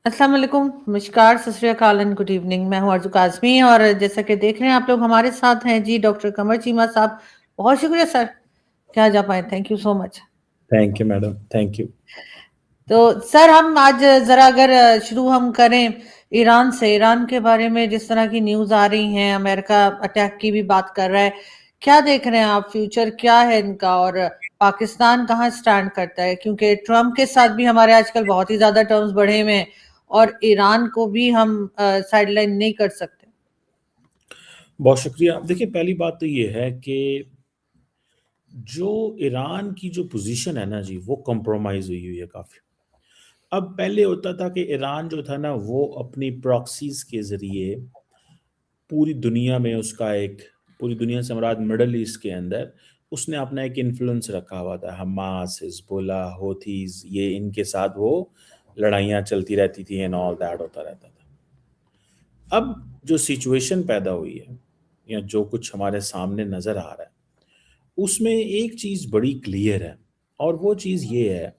अस्सलाम वालेकुम, नमस्कार, सत श्री अकाल एंड गुड इवनिंग। मैं हूँ अर्ज़ू काज़मी और जैसा कि देख रहे हैं आप लोग हमारे साथ हैं जी डॉक्टर कमर चीमा साहब। बहुत शुक्रिया सर कि आज आप आए। Thank you so much. Thank you madam, thank you. तो सर हम आज ज़रा अगर शुरू हम करें ईरान से। ईरान के बारे में जिस तरह की न्यूज़ आ रही हैं, अमेरिका अटैक की भी बात कर रहा है। क्या देख रहे हैं आप, फ्यूचर क्या है इनका और पाकिस्तान कहाँ स्टैंड करता है? क्योंकि ट्रम्प के साथ भी हमारे आजकल बहुत ही ज़्यादा टर्म्स बढ़े हुए हैं और ईरान को भी हम साइडलाइन नहीं कर सकते। बहुत शुक्रिया। देखिए, पहली बात तो ये है कि जो ईरान की जो पोजीशन है ना जी, वो कॉम्प्रोमाइज़ हुई हुई है काफ़ी। अब पहले होता था कि ईरान जो था ना, वो अपनी प्रॉक्सीज़ के ज़रिए पूरी दुनिया में उसका एक पूरी दुनिया से मुराद मिडल ईस्ट के अंदर उसने अपना एक इन्फ्लुएंस रखा हुआ था। हमास, हिज़्बुल्लाह, हौथीज़, ये इनके साथ वो लड़ाइयाँ चलती रहती थी एंड ऑल दैट होता रहता था। अब जो सिचुएशन पैदा हुई है या जो कुछ हमारे सामने नज़र आ रहा है, उसमें एक चीज़ बड़ी क्लियर है और वो चीज़ ये है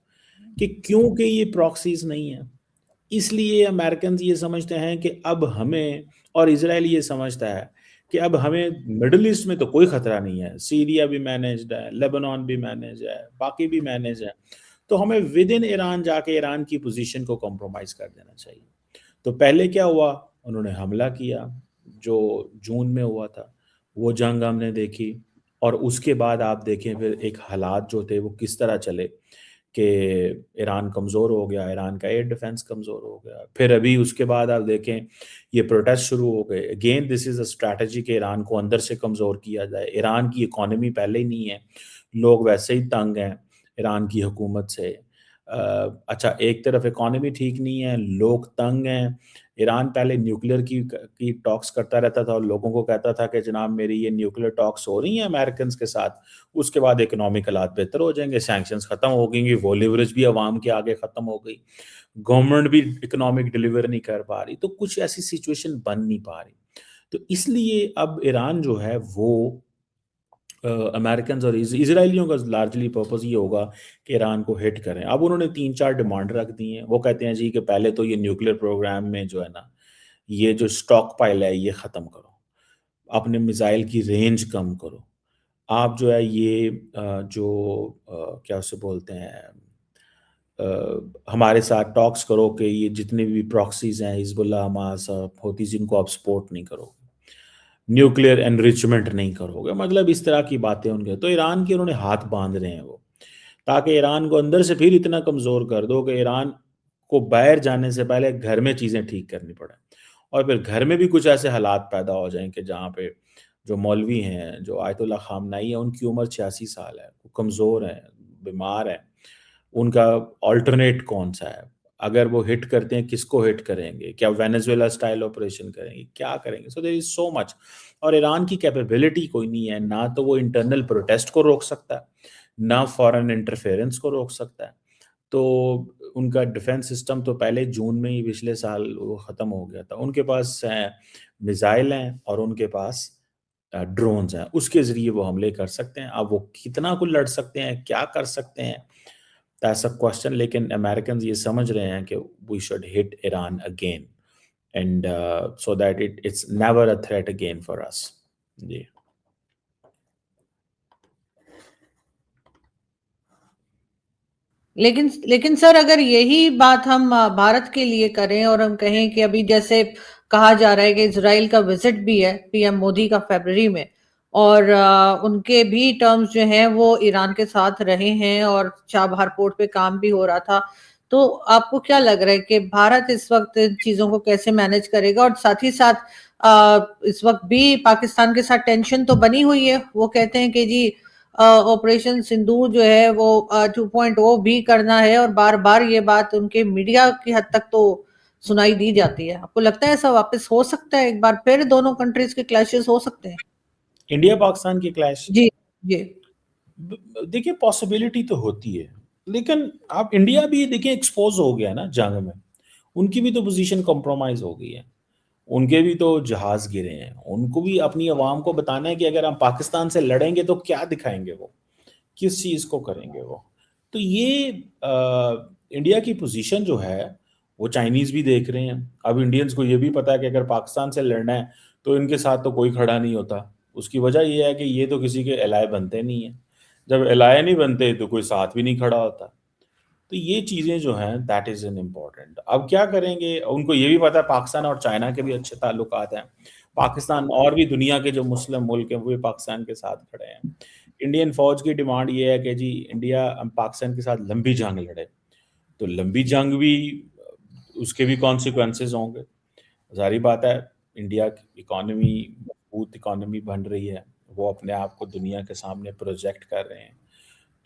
कि क्योंकि ये प्रॉक्सीज़ नहीं है, इसलिए अमेरिकन्स ये समझते हैं कि अब हमें और इज़राइल ये समझता है कि अब हमें मिडल ईस्ट में तो कोई ख़तरा नहीं है, सीरिया भी मैनेज्ड है, लेबनान भी मैनेज है, बाकी भी मैनेज है, तो हमें विद इन ईरान जाके ईरान की पोज़ीशन को कॉम्प्रोमाइज़ कर देना चाहिए। तो पहले क्या हुआ, उन्होंने हमला किया, जो जून में हुआ था, वो जंग हमने देखी और उसके बाद आप देखें फिर एक हालात जो थे वो किस तरह चले कि ईरान कमज़ोर हो गया, ईरान का एयर डिफेंस कमज़ोर हो गया। फिर अभी उसके बाद आप देखें ये प्रोटेस्ट शुरू हो गए। Again this is a strategy कि ईरान को अंदर से कमज़ोर किया जाए। ईरान की इकॉनमी पहले ही नहीं है, लोग वैसे ही तंग हैं ईरान की हुकूमत से। अच्छा, एक तरफ इकॉनमी ठीक नहीं है, लोग तंग हैं। ईरान पहले न्यूक्लियर की टॉक्स करता रहता था और लोगों को कहता था कि जनाब मेरी ये न्यूक्लियर टॉक्स हो रही हैं अमेरिकन्स के साथ, उसके बाद इकोनॉमिक हालात बेहतर हो जाएंगे, सैंक्शंस ख़त्म हो गएंगी, वो लिवरेज भी अवाम के आगे ख़त्म हो गई, गवर्नमेंट भी इकोनॉमिक डिलीवर नहीं कर पा रही, तो कुछ ऐसी सिचुएशन बन नहीं पा रही। तो इसलिए अब ईरान जो है वो अमेरिकन्स और इजराइलियों का लार्जली पर्पस ये होगा कि ईरान को हिट करें। अब उन्होंने 3-4 डिमांड रख दी हैं। वो कहते हैं जी कि पहले तो ये न्यूक्लियर प्रोग्राम में जो है ना, ये जो स्टॉक पाइल है ये ख़त्म करो, अपने मिसाइल की रेंज कम करो, आप जो है ये क्या उसे बोलते हैं, हमारे साथ टॉक्स करो कि ये जितने भी प्रॉक्सीज हैं हिजबुल्लाह, हमास, हौतीस, इनको आप सपोर्ट नहीं करोगे, न्यूक्लियर एनरिचमेंट नहीं करोगे, मतलब इस तरह की बातें उनके। तो ईरान के उन्होंने हाथ बांध रहे हैं वो, ताकि ईरान को अंदर से फिर इतना कमज़ोर कर दो कि ईरान को बाहर जाने से पहले घर में चीज़ें ठीक करनी पड़े और फिर घर में भी कुछ ऐसे हालात पैदा हो जाएं कि जहाँ पे जो मौलवी हैं, जो आयतुल्ला खामनाई है, उनकी उम्र 86 साल है, वो कमज़ोर हैं, बीमार हैं, उनका ऑल्टरनेट कौन सा है, अगर वो हिट करते हैं किसको हिट करेंगे, क्या वेनेजुएला स्टाइल ऑपरेशन करेंगे, क्या करेंगे? So there is so much. और ईरान की कैपेबिलिटी कोई नहीं है, ना तो वो इंटरनल प्रोटेस्ट को रोक सकता है, ना फॉरेन इंटरफेरेंस को रोक सकता है। तो उनका डिफेंस सिस्टम तो पहले जून में ही पिछले साल वो ख़त्म हो गया था। उनके पास मिसाइल हैं और उनके पास ड्रोन्स हैं, उसके ज़रिए वो हमले कर सकते हैं। अब वो कितना कुछ लड़ सकते हैं, क्या कर सकते हैं, दैट्स अ क्वेश्चन। लेकिन अमेरिकन्स ये समझ रहे हैं कि we should hit Iran again and so that it's never a threat again for us. जी। लेकिन लेकिन सर अगर यही बात हम भारत के लिए करें और हम कहें कि अभी जैसे कहा जा रहा है कि इजराइल का विजिट भी है पीएम मोदी का फरवरी में और उनके भी टर्म्स जो हैं वो ईरान के साथ रहे हैं और चाबहार पोर्ट पे काम भी हो रहा था। तो आपको क्या लग रहा है कि भारत इस वक्त इन चीजों को कैसे मैनेज करेगा? और साथ ही साथ इस वक्त भी पाकिस्तान के साथ टेंशन तो बनी हुई है। वो कहते हैं कि जी ऑपरेशन सिंदूर जो है वो 2.0 भी करना है और बार बार ये बात उनके मीडिया की हद तक तो सुनाई दी जाती है। आपको लगता है ऐसा वापस हो सकता है, एक बार फिर दोनों कंट्रीज के क्लैशेस हो सकते हैं? इंडिया पाकिस्तान की क्लैश, जी जी। देखिए पॉसिबिलिटी तो होती है, लेकिन आप इंडिया भी देखिए एक्सपोज हो गया ना जंग में, उनकी भी तो पोजीशन कॉम्प्रोमाइज हो गई है, उनके भी तो जहाज गिरे हैं, उनको भी अपनी आवाम को बताना है कि अगर हम पाकिस्तान से लड़ेंगे तो क्या दिखाएंगे, वो किस चीज़ को करेंगे वो। तो ये इंडिया की पोजीशन जो है वो चाइनीज भी देख रहे हैं। अब इंडियंस को ये भी पता है कि अगर पाकिस्तान से लड़ना है तो इनके साथ तो कोई खड़ा नहीं होता। उसकी वजह ये है कि ये तो किसी के एलाय बनते नहीं है। जब एलाय नहीं बनते तो कोई साथ भी नहीं खड़ा होता। तो ये चीज़ें जो हैं दैट इज़ एन इम्पॉर्टेंट। अब क्या करेंगे, उनको ये भी पता है पाकिस्तान और चाइना के भी अच्छे ताल्लुकात हैं। पाकिस्तान और भी दुनिया के जो मुस्लिम मुल्क हैं वो भी पाकिस्तान के साथ खड़े हैं। इंडियन फौज की डिमांड ये है कि जी इंडिया पाकिस्तान के साथ लंबी जंग लड़े। तो लंबी जंग भी उसके भी कॉन्सिक्वेंसेस होंगे। ज़ाहिर बात है, इंडिया की इकॉनमी मजबूत इकॉनमी बन रही है, वो अपने आप को दुनिया के सामने प्रोजेक्ट कर रहे हैं।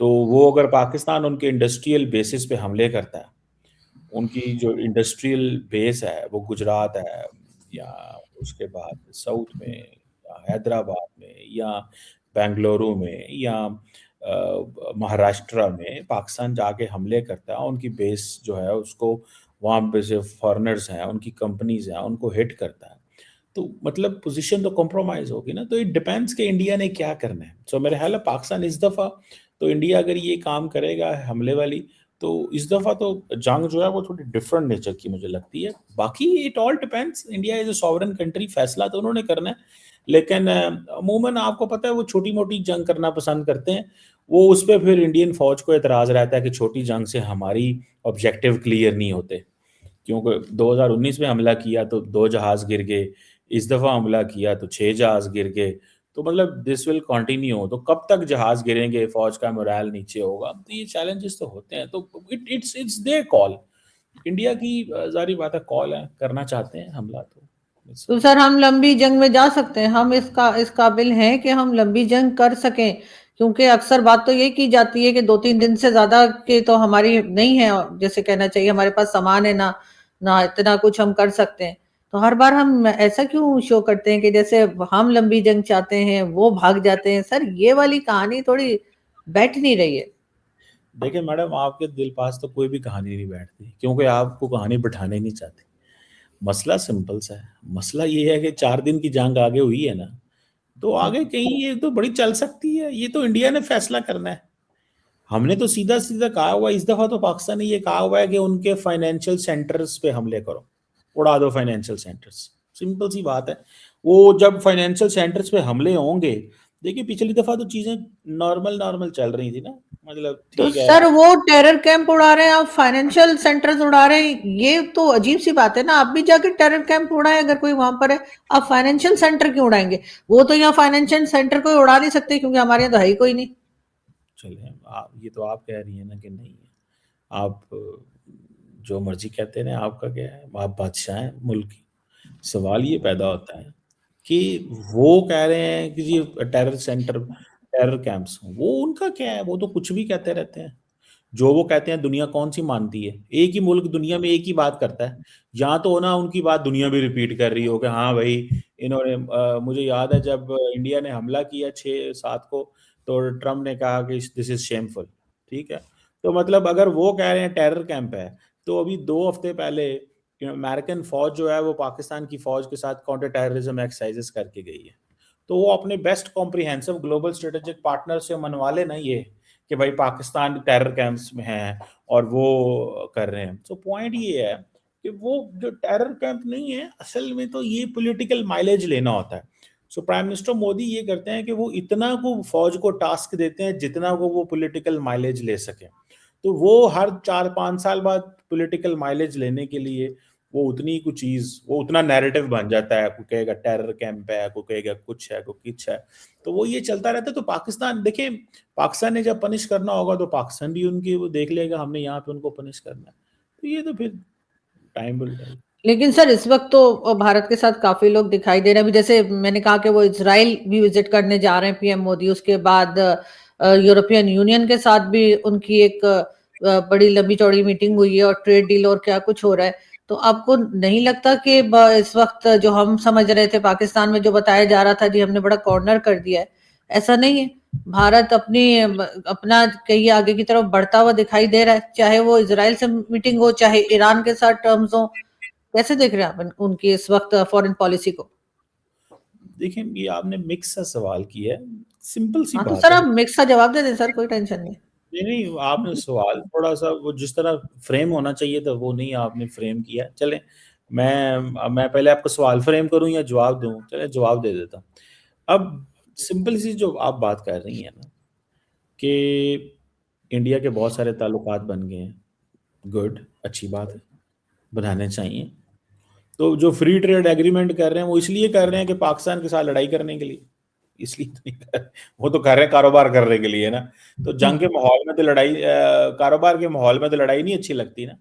तो वो अगर पाकिस्तान उनके इंडस्ट्रियल बेसिस पे हमले करता है, उनकी जो इंडस्ट्रियल बेस है वो गुजरात है या उसके बाद साउथ में या हैदराबाद में या बेंगलुरु में या महाराष्ट्र में पाकिस्तान जाके हमले करता है, उनकी बेस जो है उसको वहाँ पे जो फॉरेनर्स हैं उनकी कंपनीज हैं उनको हिट करता है, तो मतलब पोजीशन तो कॉम्प्रोमाइज होगी ना। तो इट डिपेंड्स कि इंडिया ने क्या करना है। सो मेरे ख्याल है पाकिस्तान इस दफ़ा तो इंडिया अगर ये काम करेगा हमले वाली, तो इस दफ़ा तो जंग जो है वो थोड़ी डिफरेंट नेचर की मुझे लगती है। बाकी it all depends, India is a sovereign country, फैसला तो उन्होंने करना है। लेकिन अमूमन आपको पता है वो छोटी-मोटी जंग करना पसंद करते हैं। वो उस पे फिर इंडियन फ़ौज को एतराज़ रहता है कि छोटी जंग से हमारी ऑब्जेक्टिव क्लियर नहीं होते। क्योंकि 2019 में हमला किया तो 2 जहाज़ गिर गए, इस दफ़ा हमला किया तो 6 जहाज़ गिर गए। तो मतलब दिस विल कंटिन्यू, तो कब तक जहाज़ गिरेंगे, फ़ौज का मोरल नीचे होगा, तो ये चैलेंजेस तो होते हैं। तो इट्स देयर कॉल। इंडिया की ज़ाहिर बात है कॉल है, करना चाहते हैं हमला तो इट्स तो सर हम लंबी जंग में जा सकते हैं, हम इस काबिल हैं कि हम लंबी जंग कर सकें? क्योंकि अक्सर बात तो ये की जाती है कि 2-3 दिन से ज़्यादा की तो हमारी नहीं है, जैसे कहना चाहिए हमारे पास सामान है ना, ना इतना कुछ हम कर सकते हैं। तो हर बार हम ऐसा क्यों शो करते हैं कि जैसे हम लंबी जंग चाहते हैं, वो भाग जाते हैं? सर ये वाली कहानी थोड़ी बैठ नहीं रही है। देखिए मैडम, आपके दिल पास तो कोई भी कहानी नहीं बैठती, क्योंकि आपको कहानी बिठाना ही नहीं चाहते। मसला सिंपल सा है, मसला ये है कि 4 दिन की जंग आगे हुई है ना, तो आगे कहीं ये तो बड़ी चल सकती है, ये तो इंडिया ने फैसला करना है। हमने तो सीधा-सीधा कहा हुआ है, इस दफ़ा तो पाकिस्तान ने ये कहा हुआ है कि उनके फाइनेंशियल सेंटर्स पे हमले करो, उड़ा दो फाइनेंशियल सेंटर्स। सिंपल सी बात है। वो जब फाइनेंशियल सेंटर्स पे हमले होंगे, देखिए पिछली दफ़ा तो चीज़ें नॉर्मल-नॉर्मल चल रही थी ना, मतलब तो ठीक है। सर वो टेरर कैंप उड़ा रहे हैं, आप फाइनेंशियल सेंटर्स उड़ा रहे हैं, ये तो अजीब सी बात है ना। आप भी जाके टेरर कैंप उड़ाएं अगर कोई वहां पर है, आप फाइनेंशियल सेंटर क्यों उड़ाएंगे? वो तो यहाँ फाइनेंशियल सेंटर कोई उड़ा नहीं सकते क्योंकि हमारे यहाँ तो है ही कोई नहीं। चलिए, ये तो आप कह रही हैं ना कि नहीं है। आप जो मर्ज़ी कहते रहें, आपका क्या है, आप बादशाह हैं मुल्क की। सवाल ये पैदा होता है कि वो कह रहे हैं कि जी टेरर सेंटर, टेरर कैंप्स, वो उनका क्या है, वो तो कुछ भी कहते रहते हैं। जो वो कहते हैं दुनिया कौन सी मानती है? एक ही मुल्क दुनिया में एक ही बात करता है। या तो ना उनकी बात दुनिया भी रिपीट कर रही हो कि हाँ भाई, इन्होंने मुझे याद है जब इंडिया ने हमला किया 6-7 को, तो ट्रम्प ने कहा कि दिस इज शेमफुल। ठीक है, तो मतलब अगर वो कह रहे हैं टेरर कैंप है, तो अभी 2 हफ्ते पहले अमेरिकन फौज जो है वो पाकिस्तान की फौज के साथ काउंटर टेररिज्म एक्सरसाइजेस करके गई है। तो वो अपने best comprehensive global strategic partner से मनवा लेना ये कि भाई पाकिस्तान टेरर कैंप्स में है और वो कर रहे हैं। तो पॉइंट ये है कि वो जो टेरर कैंप नहीं है, असल में तो ये पॉलिटिकल माइलेज लेना होता है। सो प्राइम मिनिस्टर मोदी ये करते हैं कि वो इतना को फौज को टास्क देते हैं जितना को वो पॉलिटिकल माइलेज ले सके। तो वो हर 4-5 साल बाद पॉलिटिकल माइलेज लेने के लिए वो उतनी कुछ चीज़, वो उतना नैरेटिव बन जाता है। कोई कहेगा टेरर कैंप है, कोई कहेगा कुछ है, कोई कुछ है। तो वो ये चलता रहता है। तो पाकिस्तान देखें, पाकिस्तान ने जब पनिश करना होगा तो पाकिस्तान भी उनकी वो देख लेगा हमने यहाँ पे उनको पनिश करना है। तो ये तो फिर टाइम विल टेल। लेकिन सर इस वक्त तो भारत के साथ काफी लोग दिखाई दे रहे हैं। अभी जैसे मैंने कहा कि वो इजराइल भी विजिट करने जा रहे हैं पीएम मोदी, उसके बाद यूरोपियन यूनियन के साथ भी उनकी एक बड़ी लंबी चौड़ी मीटिंग हुई है और ट्रेड डील और क्या कुछ हो रहा है। तो आपको नहीं लगता कि इस वक्त जो हम समझ रहे थे पाकिस्तान में जो बताया जा रहा था जी हमने बड़ा कॉर्नर कर दिया है, ऐसा नहीं है? भारत अपना कहीं आगे की तरफ बढ़ता हुआ दिखाई दे रहा है, चाहे वो इजराइल से मीटिंग हो, चाहे ईरान के साथ टर्म्स हो। कैसे देख रहे हैं आप उनकी इस वक्त फॉरेन पॉलिसी को? देखिए, ये आपने मिक्स सा सवाल किया है। सिंपल सी हाँ तो बात सर है। आप मिक्स का जवाब दे दें सर, कोई टेंशन नहीं। नहीं, आपने सवाल थोड़ा-सा वो जिस तरह फ्रेम होना चाहिए था वो नहीं आपने फ्रेम किया। चलें, मैं पहले आपको सवाल फ्रेम करूँ या जवाब दूँ? चलें जवाब दे देता हूँ। अब सिंपल सी जो आप बात कर रही हैं ना कि इंडिया के बहुत सारे ताल्लुकात बन गए हैं। गुड, अच्छी बात है, बनाने चाहिए। तो जो फ्री ट्रेड एग्रीमेंट कर रहे हैं वो इसलिए कर रहे हैं कि पाकिस्तान के साथ लड़ाई करने के लिए, इसलिए तो नहीं कर, वो तो कर रहे हैं कारोबार करने के लिए ना। तो जंग के माहौल में तो लड़ाई, कारोबार के माहौल में तो लड़ाई नहीं अच्छी लगती ना।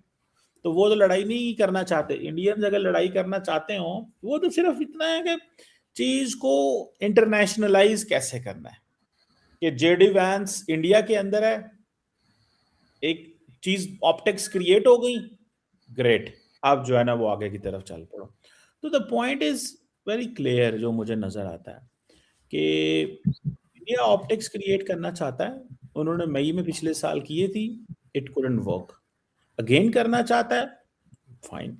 तो वो तो लड़ाई नहीं करना चाहते। इंडियंस अगर लड़ाई करना चाहते हो वो तो सिर्फ इतना है कि चीज को इंटरनेशनलाइज कैसे करना है। कि जेडी वैंस इंडिया के अंदर है, एक चीज ऑप्टिक्स क्रिएट हो गई, ग्रेट, आप जो है ना वो आगे की तरफ चल पड़ो। तो the point is very clear, जो मुझे नजर आता है कि इंडिया ऑप्टिक्स क्रिएट करना चाहता है। उन्होंने मई में पिछले साल किए थी, इट कुडंट वर्क। अगेन करना चाहता है, फाइन।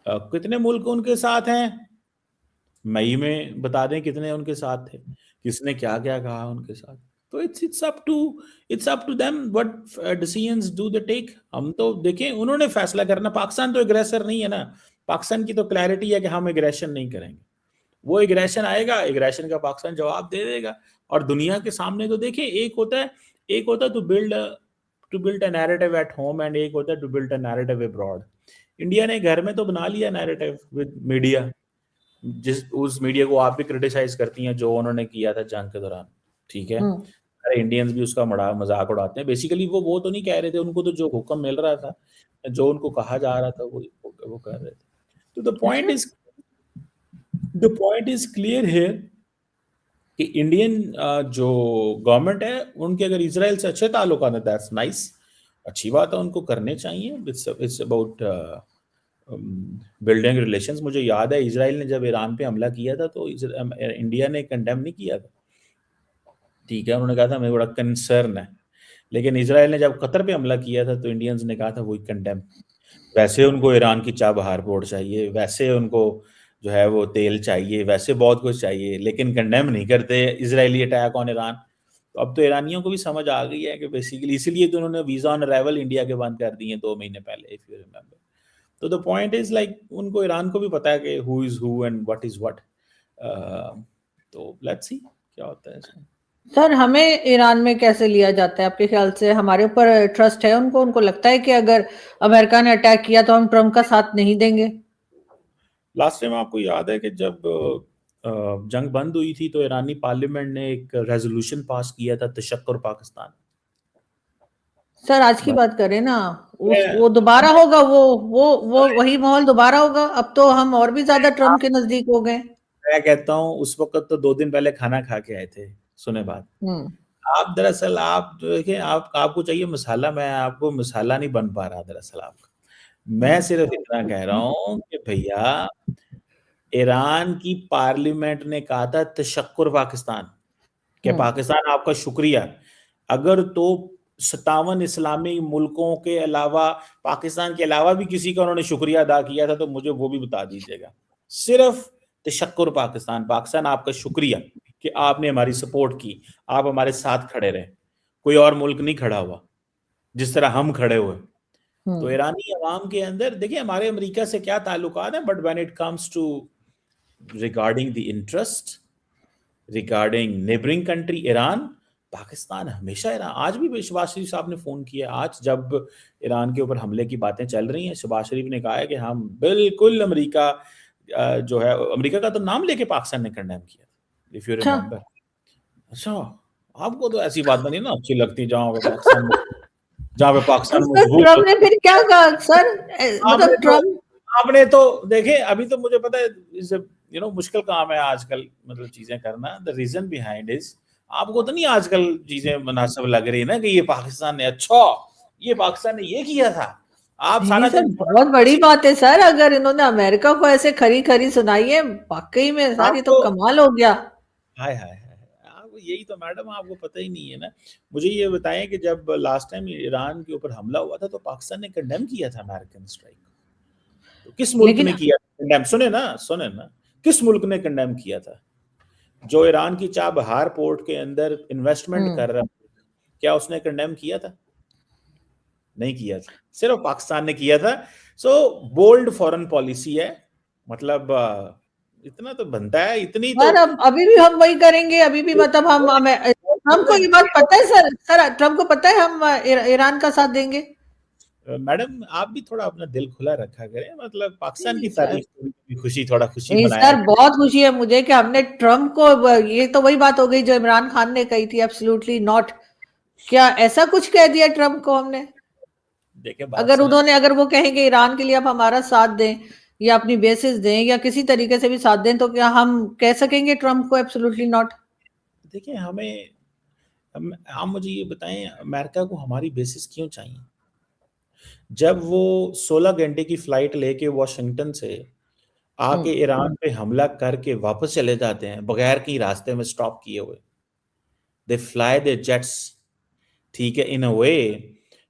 कितने मुल्क उनके साथ हैं, मई में बता दें कितने उनके साथ थे, किसने क्या क्या कहा उनके साथ। तो it's up to them what decisions do they take. हम तो देखें, उन्होंने फैसला करना। पाकिस्तान तो एग्रेसर नहीं है ना। पाकिस्तान की तो क्लैरिटी है कि हम एग्रेशन नहीं करेंगे। वो एग्रेशन आएगा, एग्रेशन का पाकिस्तान जवाब दे देगा। और दुनिया के सामने तो देखें, एक होता है to build a narrative at home and एक होता है to build a narrative abroad. India ने घर में तो बना लिया नैरेटिव विद मीडिया, जिस उस मीडिया को आप भी क्रिटिसाइज करती हैं जो उन्होंने किया था जंग के दौरान, ठीक है। अरे इंडियंस भी उसका बड़ा मजाक उड़ाते हैं। बेसिकली वो तो नहीं कह रहे थे, उनको तो जो हुक्म मिल रहा था, जो उनको कहा जा रहा था वो कर रहे थे। तो अच्छा। The point is clear here कि इंडियन जो गवर्नमेंट है उनके अगर इसराइल से अच्छे ताल्लुक हैं, दैट्स नाइस, अच्छी बात है, उनको करने चाहिए। It's about building relations. मुझे याद है इसराइल ने जब ईरान पे हमला किया था तो इंडिया ने कंडेम नहीं किया था, ठीक है। उन्होंने कहा था हमें बड़ा कंसर्न है। लेकिन इसराइल ने जब कतर पे हमला किया था तो इंडियंस ने कहा था वही कंडेम। वैसे उनको ईरान की चाबहार पोर्ट चाहिए, वैसे उनको जो है वो तेल चाहिए, वैसे बहुत कुछ चाहिए, लेकिन कंडेम नहीं करते इजरायली अटैक ऑन ईरान। तो अब तो ईरानियों को भी समझ आ गई है कि बेसिकली इसीलिए तो उन्होंने वीजा ऑन अराइवल इंडिया के बंद कर दिए 2 महीने पहले, इफ यू रिमेंबर। तो द पॉइंट इज लाइक उनको ईरान को भी पता है कि who is who and what is what. तो लेट्स सी क्या होता है इसमें। सर, हमें ईरान में कैसे लिया जाता है आपके ख्याल से? हमारे ऊपर ट्रस्ट है उनको? उनको लगता है कि अगर अमेरिका ने अटैक किया तो हम ट्रम्प का साथ नहीं देंगे? लास्ट टाइम आपको याद है कि जब जंग बंद हुई थी तो ईरानी पार्लियामेंट ने एक रेजोल्यूशन पास किया था तशक्कुर पाकिस्तान। सर, आज की बात करें ना, वो दोबारा होगा, वो वही माहौल दोबारा होगा। अब तो हम और भी ज्यादा ट्रम्प के नजदीक हो गए। मैं कहता हूँ उस वक्त तो 2 दिन पहले खाना खा के आए थे। सुने बात, हम्म। आप दरअसल आप देखिए, आपको चाहिए मसाला, मैं आपको मसाला नहीं बन पा रहा दरअसल आपका। मैं सिर्फ इतना कह रहा हूँ कि भैया ईरान की पार्लियामेंट ने कहा था तशक्कुर पाकिस्तान, कि पाकिस्तान आपका शुक्रिया। अगर तो 57 इस्लामी मुल्कों के अलावा, पाकिस्तान के अलावा भी किसी का उन्होंने शुक्रिया अदा किया था तो मुझे वो भी बता दीजिएगा। सिर्फ तशक्कुर पाकिस्तान, पाकिस्तान आपका शुक्रिया कि आपने हमारी सपोर्ट की, आप हमारे साथ खड़े रहे। कोई और मुल्क नहीं खड़ा हुआ जिस तरह हम खड़े हुए। तो ईरानी अवाम के अंदर देखिए, हमारे अमेरिका से क्या ताल्लुकात है, but when it comes to regarding the interest, regarding neighbouring country Iran, Pakistan हमेशा ईरान। आज भी शहबाज शरीफ साहब ने फोन किया, आज जब ईरान के ऊपर हमले की बातें चल रही हैं, शहबाज शरीफ ने कहा है कि हम बिल्कुल अमेरिका जो है, अमेरिका का तो नाम लेके पाकिस्तान ने कंडेम किया, इफ यू अच्छा। रिमेंबर। अच्छा, आपको तो ऐसी बातें नहीं ना अच्छी लगती जहाँ पे पाकिस्तान सर, मजबूत ट्रम्प ने होता फिर क्या कहा सर? आपने मतलब तो ट्रम्प। आपने तो देखे, अभी तो मुझे पता है मुश्किल काम है आजकल, मतलब चीजें करना। द रीजन बिहाइंड इज, आपको तो नहीं आजकल चीजें मुनासिब लग रही है ना कि ये पाकिस्तान ने, अच्छा ये पाकिस्तान ने ये किया था। आप नहीं सारा सर, दिन बहुत बड़ी बात है सर, अगर इन्होंने अमेरिका को ऐसे खरी खरी सुनाई है, वाकई में सर ये तो आपको, कमाल हो गया। हाय हाय हाय, आपको यही तो मैडम आपको पता ही नहीं है ना। मुझे ये बताएं कि जब लास्ट टाइम ईरान के ऊपर हमला हुआ था तो पाकिस्तान ने कंडेम किया था अमेरिकन स्ट्राइक। तो किस मुल्क लेकिन ने किया कंडेम? सुने ना, किस मुल्क ने कंडेम किया था? जो ईरान की चाबहार पोर्ट के अंदर इन्वेस्टमेंट कर रहा है, क्या उसने कंडेम किया था? नहीं किया था, सिर्फ पाकिस्तान ने किया था। सो बोल्ड फॉरेन पॉलिसी है, मतलब इतना तो बनता है, इतनी तो सर अब अभी भी हम वही करेंगे, अभी भी मतलब हम ट्रम्प को ये बात पता है सर, सर ट्रम्प को पता है हम ईरान का साथ देंगे। मैडम आप भी थोड़ा अपना दिल खुला रखा करें, मतलब नहीं पाकिस्तान नहीं की सर, तारीफ की खुशी, थोड़ा खुशी नहीं मनाया सर करें। बहुत खुशी है मुझे कि हमने ट्रम्प को, ये तो वही बात हो गई जो इमरान खान ने कही थी, एब्सोल्युटली नॉट। क्या ऐसा कुछ कह दिया ट्रम्प को हमने? देखिए बात अगर सुने, उन्होंने, अगर वो कहेंगे ईरान के लिए आप हमारा साथ दें या अपनी बेसिस दें या किसी तरीके से भी साथ दें, तो क्या हम कह सकेंगे ट्रम्प को एब्सोल्युटली नॉट? देखिए आप मुझे ये बताएं, अमेरिका को हमारी बेसिस क्यों चाहिए? जब वो 16 घंटे की फ्लाइट लेके वॉशिंगटन से आके हम्म। ईरान पे हमला करके वापस चले जाते हैं बगैर कहीं रास्ते में स्टॉप किए हुए, दे फ्लाई दे जेट्स, ठीक है, इन अ वे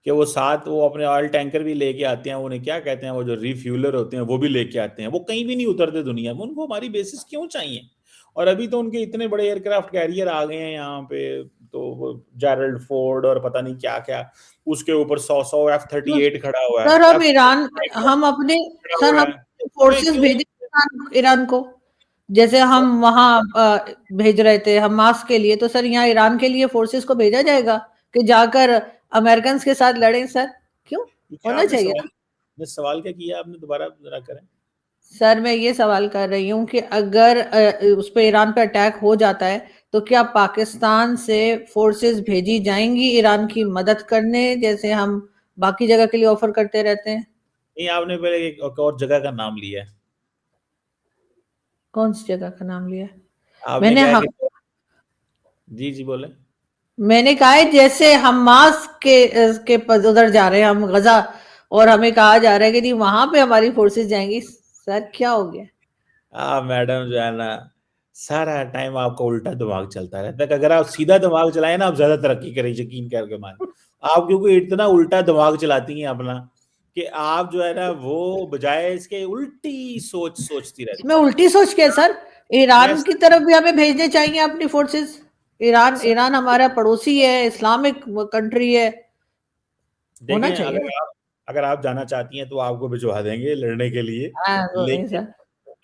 कि वो साथ वो अपने ऑयल टैंकर भी लेके आते हैं, उन्हें क्या कहते हैं, वो जो रिफ्यूलर होते हैं वो भी लेके आते हैं, वो कहीं भी नहीं उतरते दुनिया में, उनको हमारी बेसिस क्यों चाहिए? और अभी तो उनके इतने बड़े एयरक्राफ्ट कैरियर आ गए हैं यहाँ पे, तो वो जेरल्ड फोर्ड और पता नहीं क्या क्या, उसके ऊपर 100 तो F-38 खड़ा हुआ है, सर हम ईरान, F-35 हम अपने, खड़ा सर हुआ हम है, हमें फोर्सेस क्यों? भेजें ईरान, ईरान को, जैसे सर हम वहां भेज रहे थे हमास के लिए, तो सर यहाँ ईरान के लिए फोर्सेस को भेजा जाएगा कि जाकर अमेरिकन के साथ लड़ें सर? क्यों? क्या होना आपने चाहिए सवाल, ना। सवाल क्या किया आपने, दोबारा जरा करें। सर मैं ये सवाल कर रही हूँ कि अगर उस पे ईरान पे अटैक हो जाता है, तो क्या पाकिस्तान से फोर्सेस भेजी जाएंगी ईरान की मदद करने, जैसे हम बाकी जगह के लिए ऑफर करते रहते हैं? नहीं, आपने पहले एक और जगह का नाम लिया है। कौन सी जगह का नाम लिया? आपने मैंने कहा हम कि जी जी बोले। मैंने कहा है जैसे हमास के उधर जा रहे हैं हम गजा, और हमें कहा जा रहा है कि नहीं वहां पे हमारी फोर्सेस जाएंगी। सर क्या हो गया? मैडम जो है ना, सारा टाइम आपका उल्टा दिमाग चलता रहता है, अगर आप सीधा दिमाग चलाए ना आप ज्यादा तरक्की करें, यकीन करके मान। आप क्योंकि इतना उल्टा दिमाग चलाती हैं अपना, कि आप जो है ना वो बजाय इसके उल्टी सोच सोचती इसमें रहती हैं। उल्टी सोच के सर, मैं ईरान की तरफ भी हमें भेजने चाहिए अपनी फोर्सेस। ईरान, सर ईरान हमारा पड़ोसी है, इस्लामिक कंट्री है, होना देखें, चाहिए ना। अगर आप जाना चाहती हैं तो आपको भिजवा देंगे लड़ने के लिए, हाँ, तो नहीं लेकिन सर।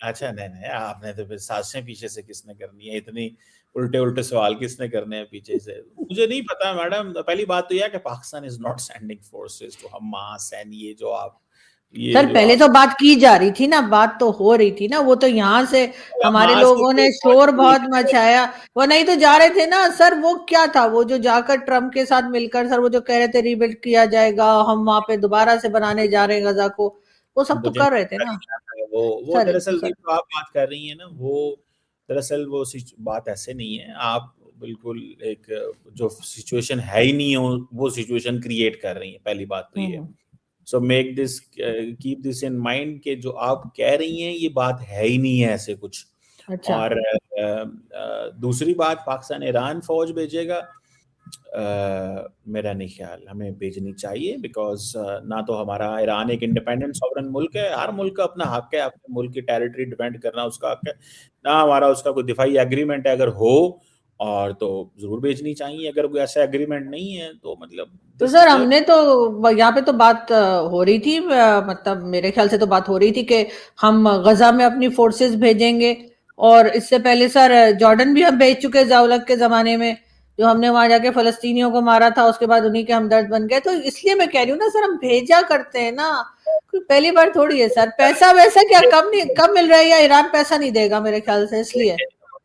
अच्छा नहीं नहीं, आपने तो फिर साजिशें पीछे से किसने करनी है, इतनी उल्टे उल्टे सवाल किसने करने हैं पीछे से, मुझे नहीं पता मैडम। पहली बात तो यह है कि Pakistan is not sending forces to Hamas and ये सर जो पहले आप तो बात की जा रही थी ना, बात तो हो रही थी ना, वो तो यहाँ से हमारे हमास की लोगों कोई ने फौज शोर नहीं बहुत है। मचाया। वो नहीं तो जा रहे थे ना सर, वो क्या था, वो जो जाकर ट्रम्प के साथ मिलकर सर, वो जो कह रहे थे रीबिल्ड किया जाएगा, हम वहां पे दोबारा से बनाने जा रहे हैं गजा को, वो सब तो मुझे कर रहे थे नहीं ना। आता है वो सर दरअसल सर जो आप बात कर रही हैं ना, वो दरअसल वो बात ऐसे नहीं है, आप बिल्कुल एक जो सिचुएशन है ही नहीं है वो सिचुएशन क्रिएट कर रही है, पहली बात तो ये है। Hmm. So make this, keep this in mind कि जो आप कह रही हैं ये बात है ही नहीं है ऐसे कुछ। अच्छा। और दूसरी बात, पाकिस्तान ईरान फौज भेजेगा, मेरा नहीं ख्याल हमें भेजनी चाहिए, बिकॉज ना तो हमारा ईरान एक इंडिपेंडेंट सॉवरन मुल्क है, हर मुल्क का अपना हक है अपने मुल्क की टेरिटरी डिपेंड करना उसका हक है, ना हमारा उसका कोई दिफाई एग्रीमेंट है, अगर हो और तो जरूर भेजनी चाहिए, अगर कोई ऐसा एग्रीमेंट नहीं है तो मतलब तो दिस सर इज हमने तो यहाँ पे तो बात हो रही थी, मतलब मेरे ख्याल से तो बात हो रही थी कि हम गजा में अपनी फोर्सेस भेजेंगे। और इससे पहले सर जॉर्डन भी हम भेज चुके जावलक के जमाने में, जो हमने वहां जाके फलस्तीनियों को मारा था, उसके बाद उन्हीं के हमदर्द बन गए। तो इसलिए मैं कह रही हूँ ना सर, हम भेजा करते हैं ना, कोई पहली बार थोड़ी है सर। पैसा वैसा क्या कम नहीं, कम मिल रहा है, या ईरान पैसा नहीं देगा मेरे ख्याल से इसलिए?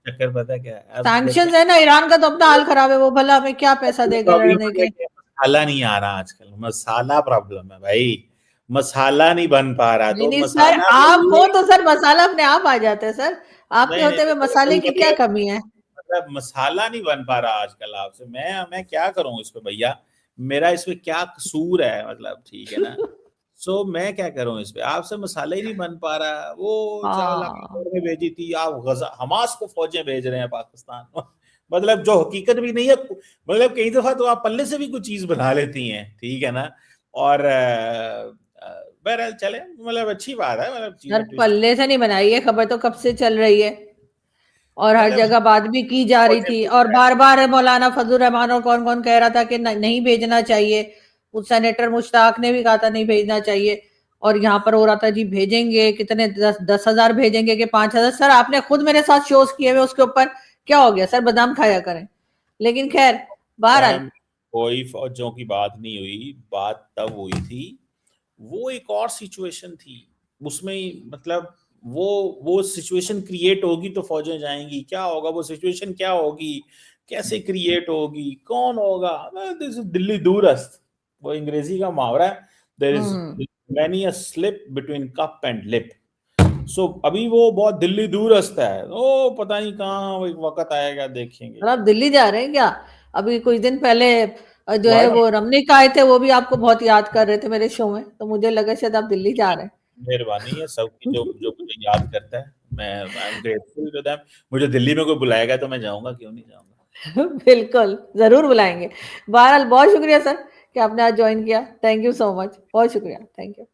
चक्कर पता क्या है, अब देखें, सैंक्शन है ना, ईरान का तो अपना हाल खराब है, वो भला हमें क्या पैसा देगा प्रॉब्लम लड़ने है के? कि मसाला नहीं आ रहा आजकल, मसाला प्रॉब्लम है भाई, मसाला नहीं बन पा रहा, नहीं तो नहीं सर, मसाला आप हो चाहिए। तो सर मसाला अपने आप आ जाता है सर, आपके नहीं नहीं होते हुए मसाले की क्या कमी है? मतलब मसाला नहीं बन पा रहा आजकल आपसे, मैं क्या करूं इस पे भैया, मेरा इसमें क्या कसूर है, मतलब ठीक है ना। सो मैं क्या करूं इस पे, आपसे मसाला ही नहीं बन पा रहा, वो चावल आपने हाँ। में भेजी थी, आप गजा हमास को फौजें भेज रहे हैं पाकिस्तान मतलब जो हकीकत भी नहीं है, मतलब कई दफा तो आप पल्ले से भी कुछ चीज बना लेती हैं, ठीक है ना। और बहरहाल चले, मतलब अच्छी बात है, मतलब सर चीजें ट्विस्ट। पल्ले से नहीं बनाई है, खबर तो कब से चल रही है। और हर मतलब जगह बात भी की जा रही थी, और बार बार मौलाना फजल रहमान और कौन कौन कह रहा था कि नहीं भेजना चाहिए। उस सेनेटर मुश्ताक ने भी कहा था नहीं भेजना चाहिए, और यहाँ पर हो रहा था जी भेजेंगे कितने, 10,000 भेजेंगे कि 5,000। सर आपने खुद मेरे साथ शोज किए हुए, उसके ऊपर क्या हो गया सर, बादाम खाया करें। लेकिन खैर, बहरहाल। बहन, कोई फौजों की बात नहीं हुई, बात तब हुई थी, वो एक और सिचुएशन थी उसमें ही, मतलब वो सिचुएशन क्रिएट होगी तो फौजें जाएंगी, क्या होगा वो सिचुएशन, क्या होगी, कैसे क्रिएट होगी, कौन होगा, दिस इज दिल्ली दूरस्थ, वो अंग्रेजी का मुहावरा है, there is hmm. Many a slip between cup and lip. So अभी वो बहुत दिल्ली दूरस्थ है, ओ पता नहीं कहाँ वो एक वक्त आएगा, देखेंगे। और आप दिल्ली जा रहे हैं क्या? अभी कुछ दिन पहले जो है वाई वो रमनीक आए थे, वो भी आपको बहुत याद कर रहे थे मेरे शो में, तो मुझे लगा शायद आप दिल्ली जा रहे मेहरबानी है सबकी, जो जो हैं। मुझे याद करता है, मैं I am grateful to them. मुझे दिल्ली में कोई बुलाएगा तो मैं जाऊंगा, क्यों नहीं जाऊंगा। बिल्कुल, ज़रूर बुलाएँगे। बहरहाल बहुत शुक्रिया सर कि आपने आज जॉइन किया। Thank you so much. बहुत शुक्रिया। Thank you.